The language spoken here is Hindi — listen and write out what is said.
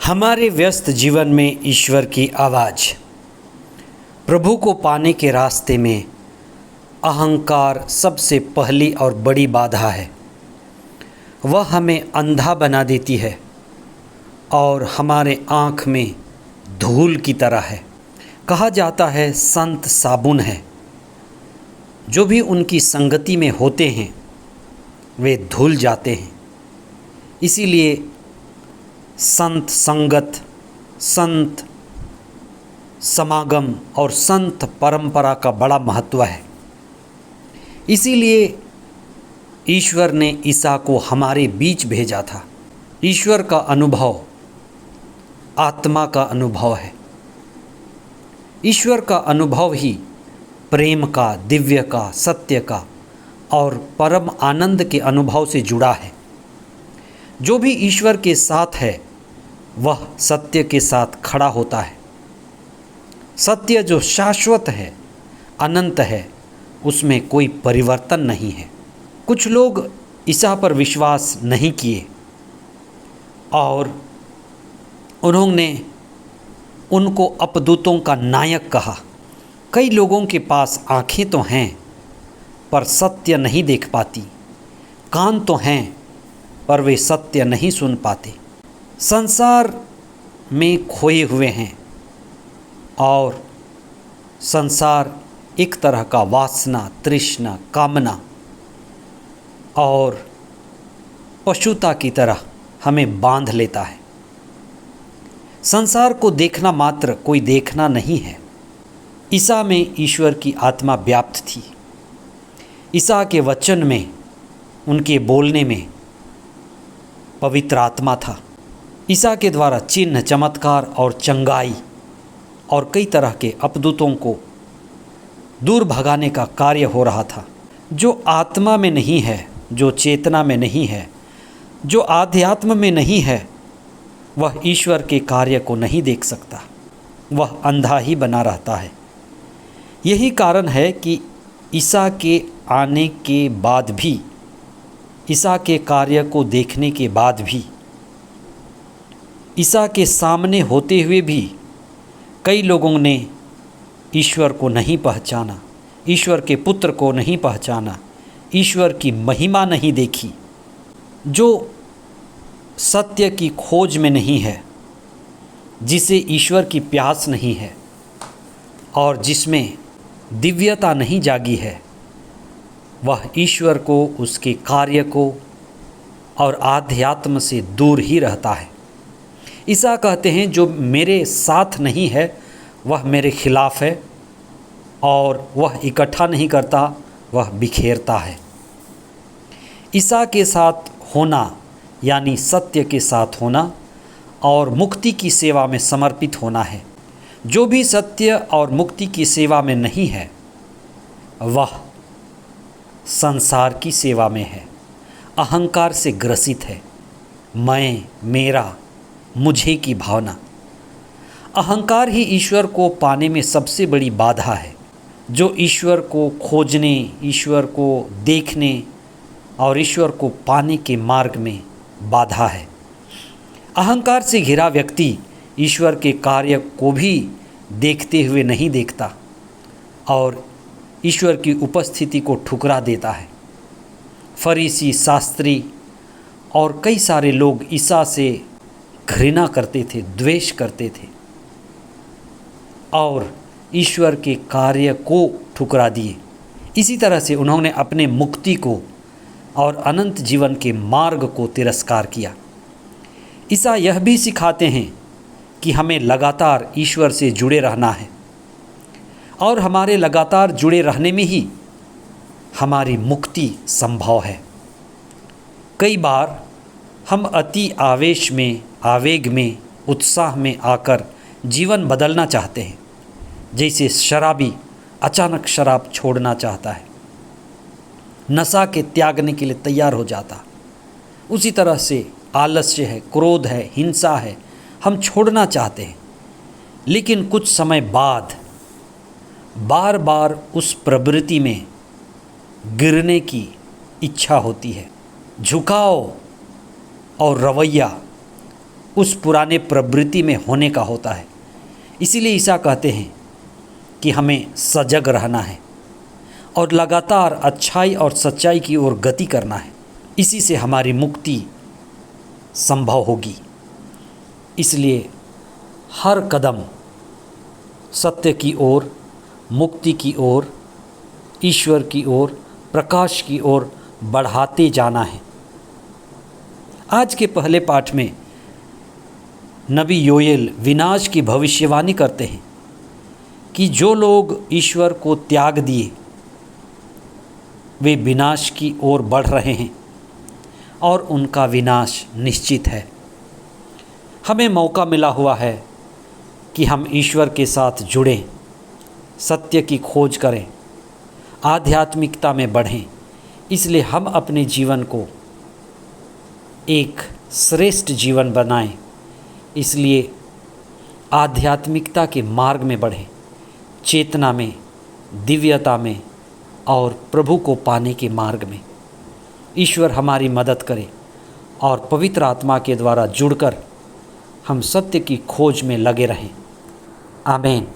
हमारे व्यस्त जीवन में ईश्वर की आवाज़। प्रभु को पाने के रास्ते में अहंकार सबसे पहली और बड़ी बाधा है। वह हमें अंधा बना देती है और हमारे आँख में धूल की तरह है। कहा जाता है संत साबुन है, जो भी उनकी संगति में होते हैं वे धुल जाते हैं। इसीलिए संत संगत, संत समागम और संत परंपरा का बड़ा महत्व है। इसीलिए ईश्वर ने ईसा को हमारे बीच भेजा था। ईश्वर का अनुभव आत्मा का अनुभव है। ईश्वर का अनुभव ही प्रेम का, दिव्य का, सत्य का और परम आनंद के अनुभव से जुड़ा है। जो भी ईश्वर के साथ है वह सत्य के साथ खड़ा होता है। सत्य जो शाश्वत है, अनंत है, उसमें कोई परिवर्तन नहीं है। कुछ लोग ईसा पर विश्वास नहीं किए और उन्होंने उनको अपदूतों का नायक कहा। कई लोगों के पास आँखें तो हैं पर सत्य नहीं देख पाती, कान तो हैं पर वे सत्य नहीं सुन पाते। संसार में खोए हुए हैं और संसार एक तरह का वासना, तृष्णा, कामना और पशुता की तरह हमें बांध लेता है। संसार को देखना मात्र कोई देखना नहीं है। ईसा में ईश्वर की आत्मा व्याप्त थी। ईसा के वचन में, उनके बोलने में पवित्र आत्मा था। ईसा के द्वारा चिन्ह, चमत्कार और चंगाई और कई तरह के अपदूतों को दूर भगाने का कार्य हो रहा था। जो आत्मा में नहीं है, जो चेतना में नहीं है, जो आध्यात्म में नहीं है, वह ईश्वर के कार्य को नहीं देख सकता। वह अंधा ही बना रहता है। यही कारण है कि ईसा के आने के बाद भी, ईसा के कार्य को देखने के बाद भी, ईसा के सामने होते हुए भी कई लोगों ने ईश्वर को नहीं पहचाना, ईश्वर के पुत्र को नहीं पहचाना, ईश्वर की महिमा नहीं देखी। जो सत्य की खोज में नहीं है, जिसे ईश्वर की प्यास नहीं है और जिसमें दिव्यता नहीं जागी है, वह ईश्वर को, उसके कार्य को और आध्यात्म से दूर ही रहता है। ईसा कहते हैं जो मेरे साथ नहीं है वह मेरे खिलाफ है और वह इकट्ठा नहीं करता, वह बिखेरता है। ईसा के साथ होना यानी सत्य के साथ होना और मुक्ति की सेवा में समर्पित होना है। जो भी सत्य और मुक्ति की सेवा में नहीं है वह संसार की सेवा में है, अहंकार से ग्रसित है। मैं, मेरा, मुझे की भावना। अहंकार ही ईश्वर को पाने में सबसे बड़ी बाधा है। जो ईश्वर को खोजने, ईश्वर को देखने और ईश्वर को पाने के मार्ग में बाधा है। अहंकार से घिरा व्यक्ति ईश्वर के कार्य को भी देखते हुए नहीं देखता और ईश्वर की उपस्थिति को ठुकरा देता है। फरीसी, शास्त्री और कई सारे लोग ईसा से घृणा करते थे, द्वेष करते थे और ईश्वर के कार्य को ठुकरा दिए। इसी तरह से उन्होंने अपने मुक्ति को और अनंत जीवन के मार्ग को तिरस्कार किया। ईसा यह भी सिखाते हैं कि हमें लगातार ईश्वर से जुड़े रहना है और हमारे लगातार जुड़े रहने में ही हमारी मुक्ति संभव है। कई बार हम अति आवेश में, आवेग में, उत्साह में आकर जीवन बदलना चाहते हैं। जैसे शराबी अचानक शराब छोड़ना चाहता है, नशा के त्यागने के लिए तैयार हो जाता। उसी तरह से आलस्य है, क्रोध है, हिंसा है, हम छोड़ना चाहते हैं। लेकिन कुछ समय बाद बार बार उस प्रवृत्ति में गिरने की इच्छा होती है। झुकाव और रवैया उस पुराने प्रवृत्ति में होने का होता है। इसीलिए ईसा कहते हैं कि हमें सजग रहना है और लगातार अच्छाई और सच्चाई की ओर गति करना है। इसी से हमारी मुक्ति संभव होगी। इसलिए हर कदम सत्य की ओर, मुक्ति की ओर, ईश्वर की ओर, प्रकाश की ओर बढ़ाते जाना है। आज के पहले पाठ में नबी योएल विनाश की भविष्यवाणी करते हैं कि जो लोग ईश्वर को त्याग दिए वे विनाश की ओर बढ़ रहे हैं और उनका विनाश निश्चित है। हमें मौका मिला हुआ है कि हम ईश्वर के साथ जुड़ें, सत्य की खोज करें, आध्यात्मिकता में बढ़ें। इसलिए हम अपने जीवन को एक श्रेष्ठ जीवन बनाएं। इसलिए आध्यात्मिकता के मार्ग में बढ़ें, चेतना में, दिव्यता में और प्रभु को पाने के मार्ग में। ईश्वर हमारी मदद करे और पवित्र आत्मा के द्वारा जुड़कर हम सत्य की खोज में लगे रहें। आमीन।